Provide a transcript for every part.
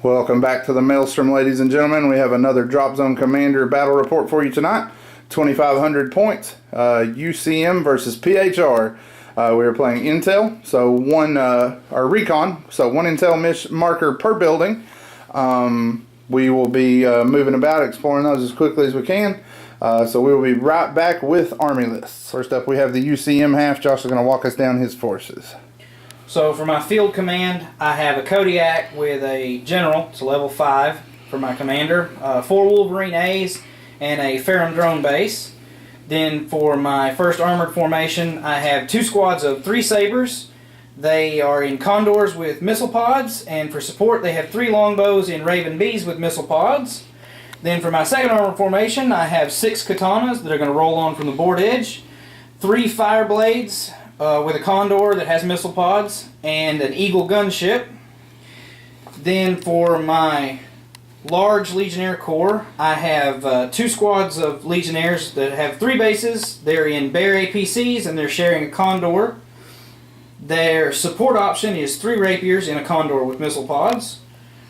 Welcome back to the Maelstrom, ladies and gentlemen. We have another Dropzone Commander battle report for you tonight. 2,500 points, UCM versus PHR. We are playing Intel, so or Recon, so one Intel marker per building. We will be moving about, exploring those as quickly as we can. So we will be right back with Army lists. First up, we have the UCM half. Josh is going to walk us down his forces. So for my field command, I have a Kodiak with a General, it's a level 5 for my commander, 4 Wolverine A's, and a Ferrum drone base. Then for my first armored formation, I have 2 squads of 3 Sabres. They are in Condors with missile pods, and for support they have 3 longbows in Raven Bees with missile pods. Then for my second armored formation, I have 6 Katanas that are going to roll on from the board edge, 3 Fireblades, with a Condor that has missile pods, and an Eagle gunship. Then for my large Legionnaire Corps, I have 2 squads of Legionnaires that have 3 bases. They're in Bear APCs and they're sharing a Condor. Their support option is 3 Rapiers in a Condor with missile pods.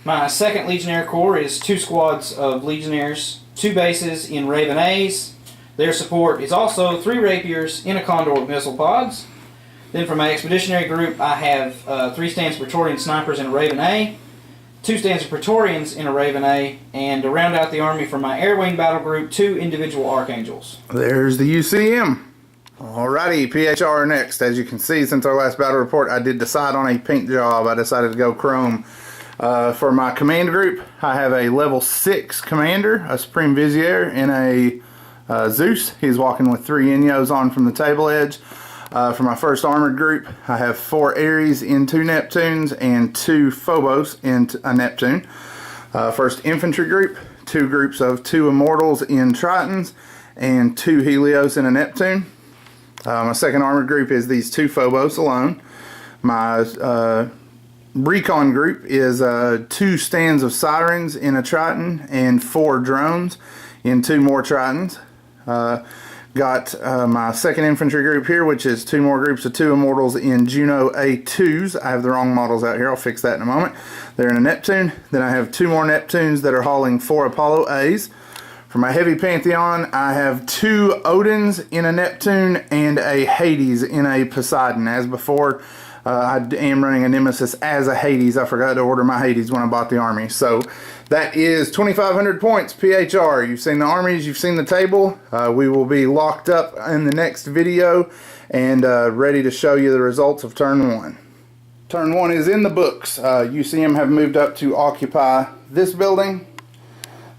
My second Legionnaire Corps is 2 squads of Legionnaires, 2 bases in Raven A's. Their support is also 3 Rapiers in a Condor with missile pods. Then for my Expeditionary group, I have 3 stands Praetorian Snipers in a Raven A, 2 stands of Praetorians in a Raven A, and to round out the army for my Air Wing battle group, 2 individual Archangels. There's the UCM. Alrighty, PHR next. As you can see, since our last battle report, I did decide on a paint job. I decided to go chrome. For my command group, I have a level 6 commander, a Supreme Vizier, and a Zeus. He's walking with 3 Inyos on from the table edge. For my first armored group, I have 4 Ares in 2 Neptunes and 2 Phobos in a Neptune. First infantry group, 2 groups of 2 Immortals in Tritons and 2 Helios in a Neptune. My second armored group is these 2 Phobos alone. My Recon group is 2 stands of Sirens in a Triton and 4 drones in 2 more Tritons. Got my second infantry group here, which is 2 more groups of 2 Immortals in Juno A2s. I have the wrong models out here. I'll fix that in a moment. They're in a Neptune. Then I have 2 more Neptunes that are hauling 4 Apollo A's. For my heavy Pantheon, I have 2 Odins in a Neptune and a Hades in a Poseidon. As before, I am running a Nemesis as a Hades. I forgot to order my Hades when I bought the army. So that is 2,500 points, PHR. You've seen the armies, you've seen the table. We will be locked up in the next video and ready to show you the results of turn 1. Turn 1 is in the books. UCM have moved up to occupy this building,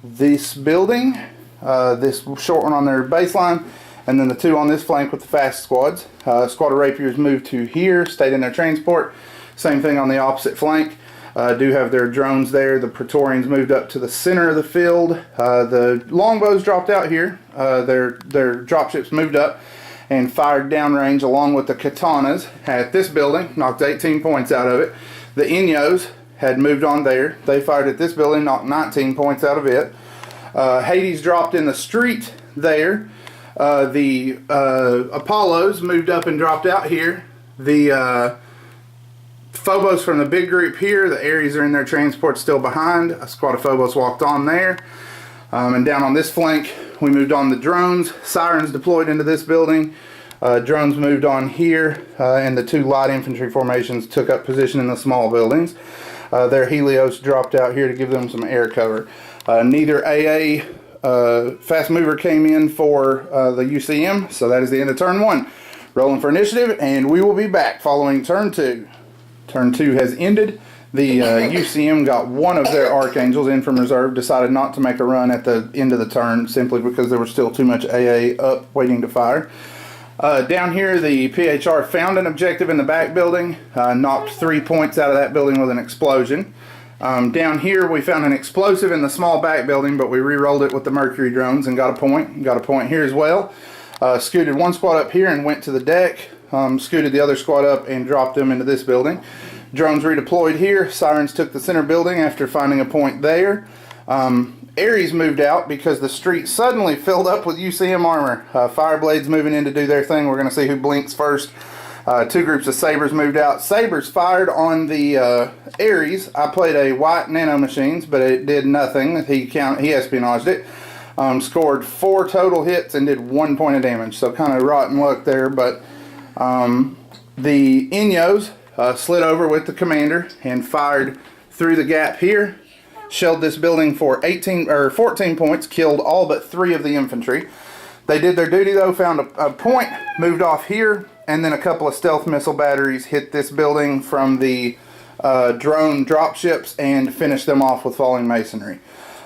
this short one on their baseline, and then the 2 on this flank with the fast squads. Squad of Rapiers moved to here, stayed in their transport. Same thing on the opposite flank. Do have their drones there. The Praetorians moved up to the center of the field. The longbows dropped out here. Their dropships moved up and fired downrange along with the Katanas at this building, knocked 18 points out of it. The Inyos had moved on there. They fired at this building, knocked 19 points out of it. Hades dropped in the street there. The Apollos moved up and dropped out here. The Phobos from the big group here, the Ares are in their transport still behind. A squad of Phobos walked on there. And down on this flank, we moved on the drones. Sirens deployed into this building. Drones moved on here, and the 2 light infantry formations took up position in the small buildings. Their Helios dropped out here to give them some air cover. Neither AA fast mover came in for the UCM, so that is the end of turn 1. Rolling for initiative, and we will be back following turn 2. Turn 2 has ended. The UCM got 1 of their Archangels in from reserve, decided not to make a run at the end of the turn simply because there was still too much AA up waiting to fire. Down here, the PHR found an objective in the back building, knocked 3 points out of that building with an explosion. Down here, we found an explosive in the small back building, but we re-rolled it with the Mercury drones and got a point. Got a point here as well. Scooted 1 squad up here and went to the deck. Scooted the other squad up and dropped them into this building. Drones redeployed here. Sirens took the center building after finding a point there. Ares moved out because the street suddenly filled up with UCM armor. Fireblades moving in to do their thing. We're going to see who blinks first Two groups of Sabres moved out. Sabres fired on the Aries. I played a white nano machines, but it did nothing. He espionaged it. Scored 4 total hits and did 1 point of damage. So kind of rotten luck there. But the Inyos slid over with the commander and fired through the gap here. Shelled this building for 14 points. Killed all but 3 of the infantry. They did their duty though. Found a point. Moved off here. And then a couple of stealth missile batteries hit this building from the drone dropships and finished them off with falling masonry.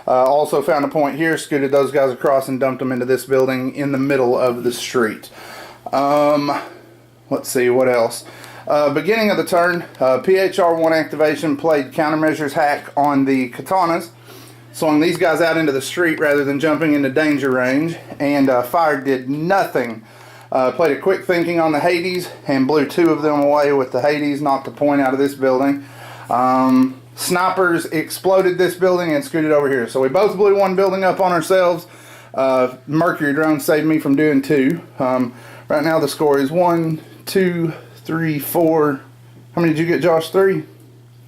Also found a point here, scooted those guys across and dumped them into this building in the middle of the street. Let's see, what else? Beginning of the turn, PHR 1 activation played countermeasures hack on the katanas. Swung these guys out into the street rather than jumping into danger range. And fire did nothing. Played a quick thinking on the Hades and blew 2 of them away with the Hades, knocked a point out of this building. Snipers exploded this building and scooted over here. So we both blew 1 building up on ourselves. Mercury drone saved me from doing 2. Right now the score is 1, 2, 3, 4. How many did you get, Josh? 3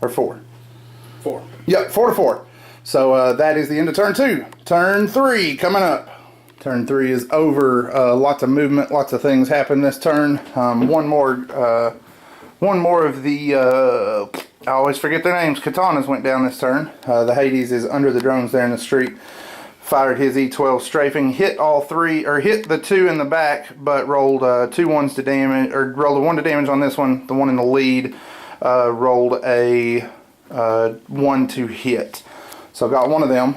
or 4? 4. Yep, 4-4. So that is the end of turn 2. Turn 3 coming up. Turn 3 is over. Lots of movement, lots of things happen this turn. One more of the I always forget their names. Katanas went down this turn. The Hades is under the drones there in the street. Fired his E12 strafing, hit all 3, or hit the 2 in the back, but rolled 2 1s to damage, or rolled a 1 to damage on this one. The one in the lead rolled a 1 to hit. So I got one of them.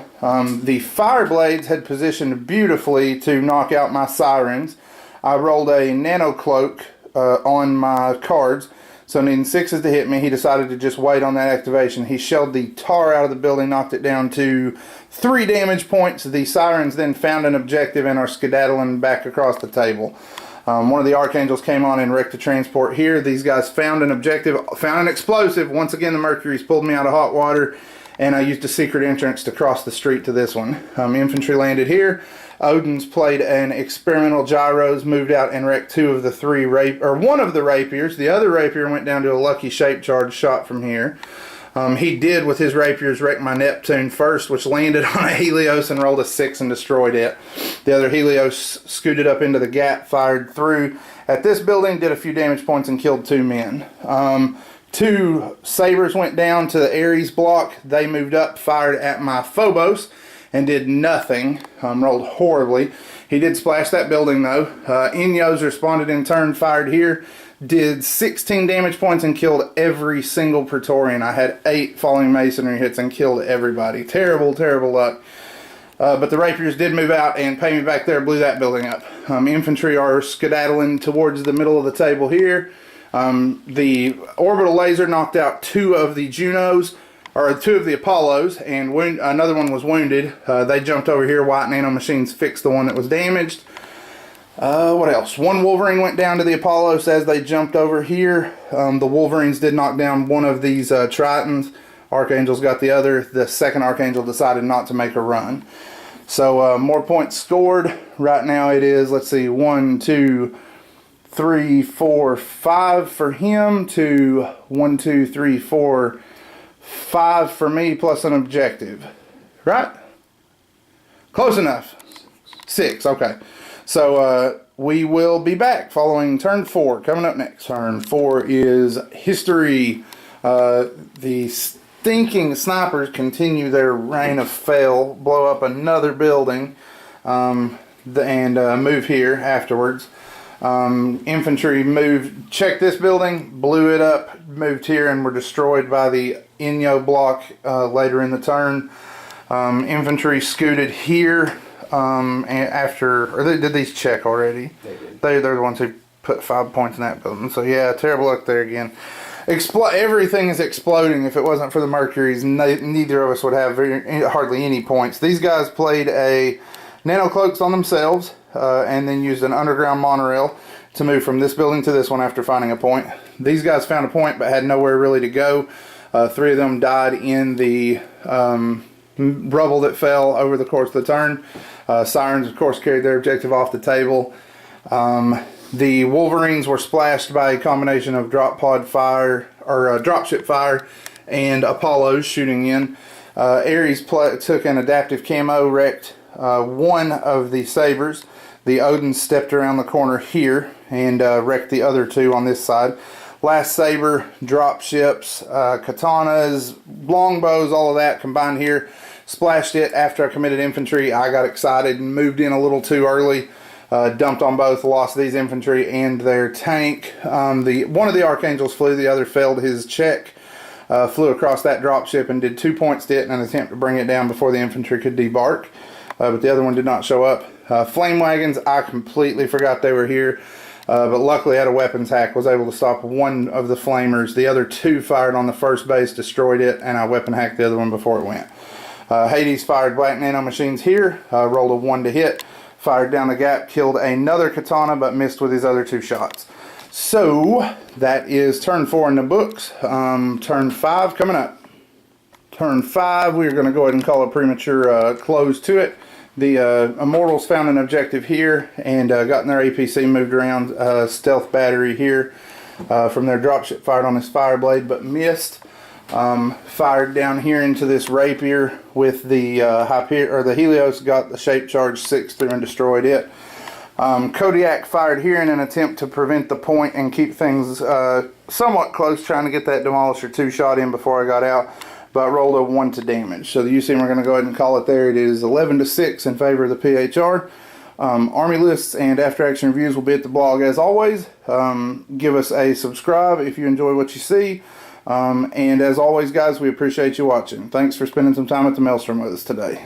The fire blades had positioned beautifully to knock out my sirens. I rolled a nano cloak on my cards, so needing 6s to hit me. He decided to just wait on that activation. He shelled the tar out of the building, knocked it down to 3 damage points. The sirens then found an objective and are skedaddling back across the table. One of the Archangels came on and wrecked the transport here. These guys found an objective, found an explosive. Once again, the Mercuries pulled me out of hot water, and I used a secret entrance to cross the street to this one. Infantry landed here. Odin's played an experimental gyros, moved out and wrecked 2 of the 3 one of the rapiers. The other rapier went down to a lucky shape charge shot from here. He did with his rapiers wreck my Neptune first, which landed on a Helios and rolled a 6 and destroyed it. The other Helios scooted up into the gap, fired through at this building, did a few damage points and killed 2 men. 2 Sabres went down to the Ares block. They moved up, fired at my Phobos, and did nothing. Rolled horribly. He did splash that building though. Inyos responded in turn, fired here, did 16 damage points and killed every single Praetorian. I had 8 falling masonry hits and killed everybody. Terrible, terrible luck. But the Rapiers did move out and pay me back there, blew that building up. Infantry are skedaddling towards the middle of the table here. The orbital laser knocked out 2 of the Junos, or 2 of the Apollos, and another one was wounded. They jumped over here. White nano machines fixed the one that was damaged. What else? 1 Wolverine went down to the Apollos as they jumped over here. The Wolverines did knock down one of these Tritons. Archangels got the other. The second Archangel decided not to make a run. So more points scored. Right now it is, let's see, 1, 2, 3, 4, 5 for him to 1, 2, 3, 4, 5 for me plus an objective. Right? Close enough. 6, okay. So we will be back following turn 4. Coming up next. Turn 4 is history. The stinking snipers continue their reign of fail, blow up another building, and move here afterwards. Infantry moved, checked this building, blew it up, moved here, and were destroyed by the Inyo block later in the turn. Infantry scooted here did these check already? They did. They're the ones who put 5 points in that building. So yeah, terrible luck there again. Everything is exploding. If it wasn't for the Mercuries, neither of us would have hardly any points. These guys played a nano cloaks on themselves and then used an underground monorail to move from this building to this one after finding a point. These guys found a point but had nowhere really to go. 3 of them died in the rubble that fell over the course of the turn. Sirens, of course, carried their objective off the table. The Wolverines were splashed by a combination of drop pod fire, or dropship fire, and Apollos shooting in. Ares took an adaptive camo, wrecked one of the sabers. The Odin stepped around the corner here and wrecked the other two on this side. Last saber, drop ships, katanas, longbows, all of that combined here. Splashed it after I committed infantry. I got excited and moved in a little too early. Dumped on both, lost these infantry and their tank. One of the Archangels flew, the other failed his check. Flew across that dropship and did 2 points to it in an attempt to bring it down before the infantry could debark. But the other one did not show up. Flame wagons, I completely forgot they were here. But luckily I had a weapons hack, was able to stop one of the flamers. The other two fired on the first base, destroyed it, and I weapon hacked the other one before it went. Hades fired black nano machines here, rolled a 1 to hit, fired down the gap, killed another katana, but missed with his other 2 shots. So that is turn 4 in the books. Turn 5 coming up. Turn 5, we're going to go ahead and call a premature close to it. The Immortals found an objective here and gotten their APC moved around. Stealth battery here from their dropship, fired on this Fireblade but missed. Fired down here into this Rapier with the the Helios, got the shape charge 6 through and destroyed it. Kodiak fired here in an attempt to prevent the point and keep things somewhat close, trying to get that Demolisher 2 shot in before I got out, but rolled a 1 to damage. So the UCM, we're going to go ahead and call it there. It is 11 to 6 in favor of the PHR. Army lists and after action reviews will be at the blog as always. Give us a subscribe if you enjoy what you see. And as always, guys, we appreciate you watching. Thanks for spending some time at the Maelstrom with us today.